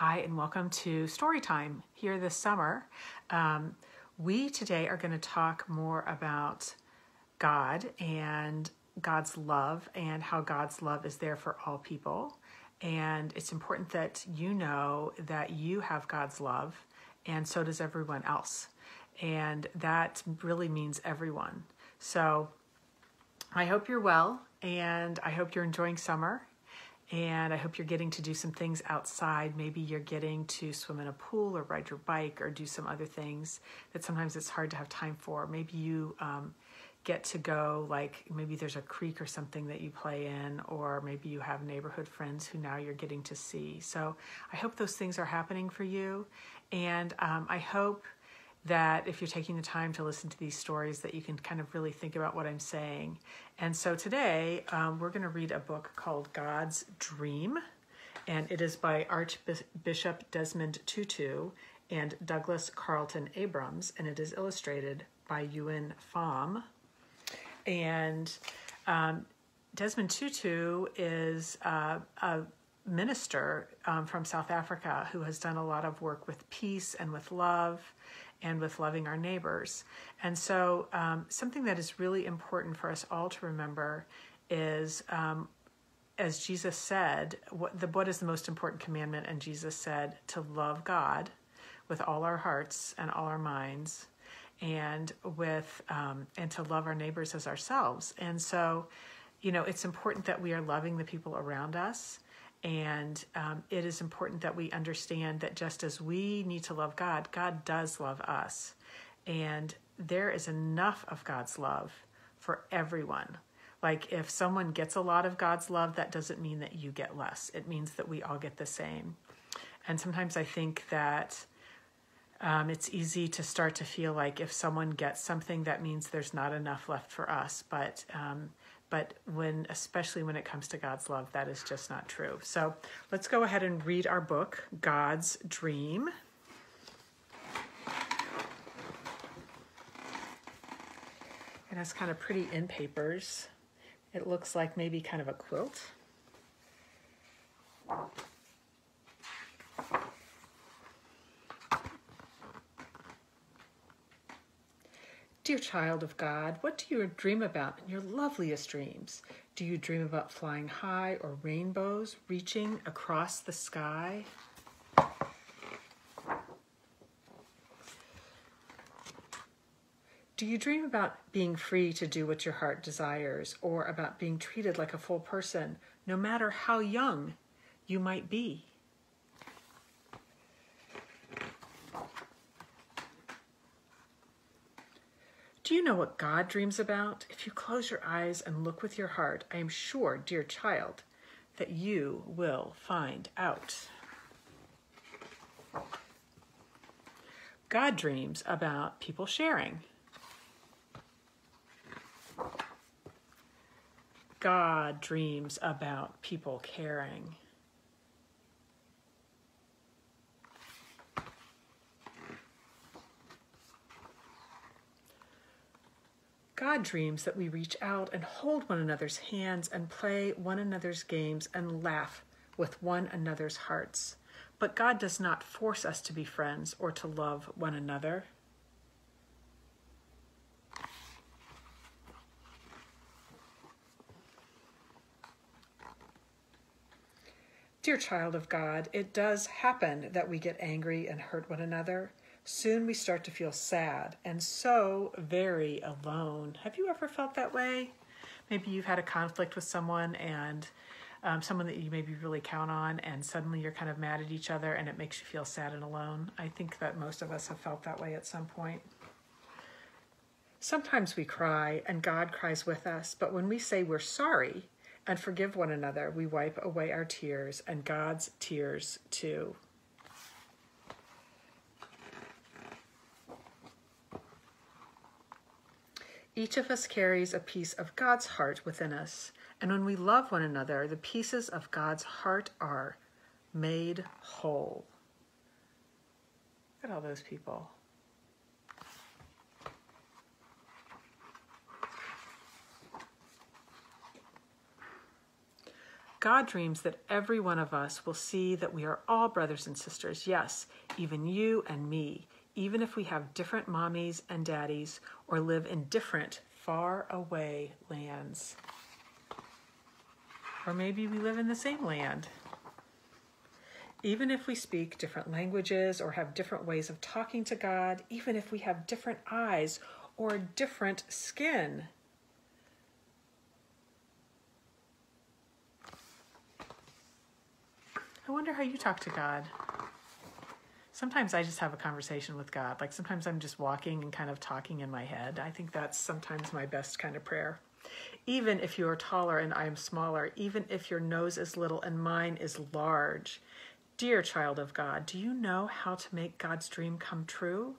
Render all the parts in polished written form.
Hi, and welcome to Storytime here this summer. We today are going to talk more about God and God's love and how God's love is there for all people. And it's important that you know that you have God's love, and so does everyone else. And that really means everyone. So I hope you're well, and I hope you're enjoying summer. And I hope you're getting to do some things outside. Maybe you're getting to swim in a pool or ride your bike or do some other things that sometimes it's hard to have time for. Maybe you get to go, like maybe there's a creek or something that you play in, or maybe you have neighborhood friends who now you're getting to see. So I hope those things are happening for you. And I hope that if you're taking the time to listen to these stories, that you can kind of really think about what I'm saying. And so today we're going to read a book called God's Dream, and it is by Archbishop Desmond Tutu and Douglas Carlton Abrams, and it is illustrated by Yuen Pham. And Desmond Tutu is a minister from South Africa who has done a lot of work with peace and with love and with loving our neighbors. And so something that is really important for us all to remember is, as Jesus said, what is the most important commandment? And Jesus said to love God with all our hearts and all our minds, and to love our neighbors as ourselves. And so, it's important that we are loving the people around us. And it is important that we understand that just as we need to love God, God does love us. And there is enough of God's love for everyone. Like if someone gets a lot of God's love, that doesn't mean that you get less. It means that we all get the same. And sometimes I think that it's easy to start to feel like if someone gets something, that means there's not enough left for us. But especially when it comes to God's love, that is just not true. So let's go ahead and read our book, God's Dream. It has kind of pretty end papers. It looks like maybe kind of a quilt. Dear child of God, what do you dream about in your loveliest dreams? Do you dream about flying high or rainbows reaching across the sky? Do you dream about being free to do what your heart desires, or about being treated like a full person, no matter how young you might be? Do you know what God dreams about? If you close your eyes and look with your heart, I am sure, dear child, that you will find out. God dreams about people sharing. God dreams about people caring. God dreams that we reach out and hold one another's hands and play one another's games and laugh with one another's hearts. But God does not force us to be friends or to love one another. Dear child of God, it does happen that we get angry and hurt one another. Soon we start to feel sad and so very alone. Have you ever felt that way? Maybe you've had a conflict with someone, and someone that you maybe really count on, and suddenly you're kind of mad at each other and it makes you feel sad and alone. I think that most of us have felt that way at some point. Sometimes we cry and God cries with us, but when we say we're sorry and forgive one another, we wipe away our tears and God's tears too. Each of us carries a piece of God's heart within us, and when we love one another, the pieces of God's heart are made whole. Look at all those people. God dreams that every one of us will see that we are all brothers and sisters. Yes, even you and me, even if we have different mommies and daddies or live in different far away lands. Or maybe we live in the same land. Even if we speak different languages or have different ways of talking to God, even if we have different eyes or different skin. I wonder how you talk to God. Sometimes I just have a conversation with God. Like sometimes I'm just walking and kind of talking in my head. I think that's sometimes my best kind of prayer. Even if you are taller and I am smaller, even if your nose is little and mine is large, dear child of God, do you know how to make God's dream come true?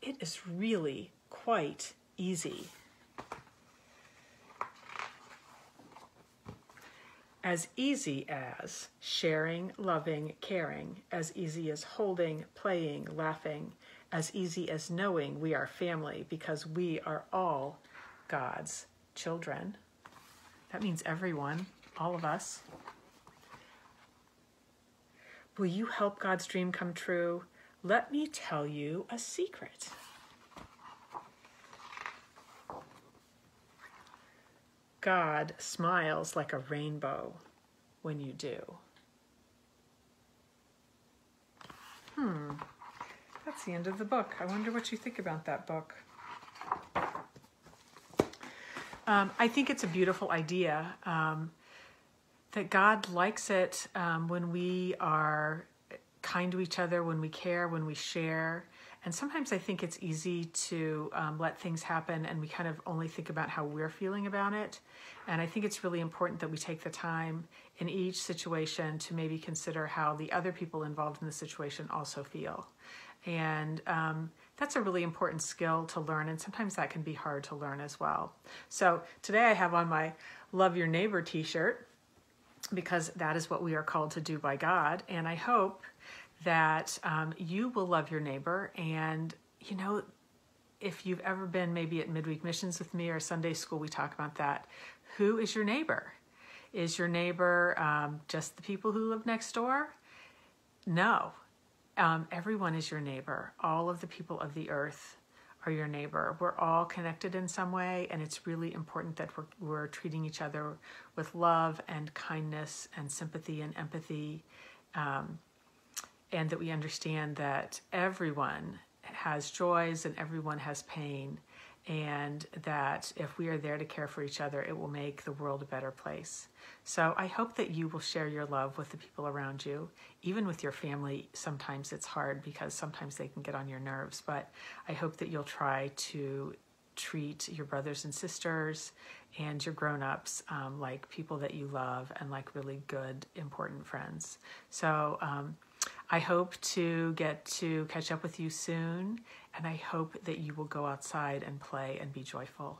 It is really quite easy. As easy as sharing, loving, caring, as easy as holding, playing, laughing, as easy as knowing we are family because we are all God's children. That means everyone, all of us. Will you help God's dream come true? Let me tell you a secret. God smiles like a rainbow when you do. That's the end of the book. I wonder what you think about that book. I think it's a beautiful idea that God likes it when we are kind to each other, when we care, when we share. And sometimes I think it's easy to let things happen and we kind of only think about how we're feeling about it. And I think it's really important that we take the time in each situation to maybe consider how the other people involved in the situation also feel. And that's a really important skill to learn, and sometimes that can be hard to learn as well. So today I have on my Love Your Neighbor t-shirt because that is what we are called to do by God. And I hope that you will love your neighbor. And, you know, if you've ever been maybe at midweek missions with me or Sunday school, we talk about that. Who is your neighbor? Is your neighbor just the people who live next door? No. Everyone is your neighbor. All of the people of the earth are your neighbor. We're all connected in some way, and it's really important that we're treating each other with love and kindness and sympathy and empathy, and that we understand that everyone has joys and everyone has pain, and that if we are there to care for each other, it will make the world a better place. So I hope that you will share your love with the people around you. Even with your family, sometimes it's hard because sometimes they can get on your nerves, but I hope that you'll try to treat your brothers and sisters and your grown-ups like people that you love and like really good, important friends. So I hope to get to catch up with you soon, and I hope that you will go outside and play and be joyful.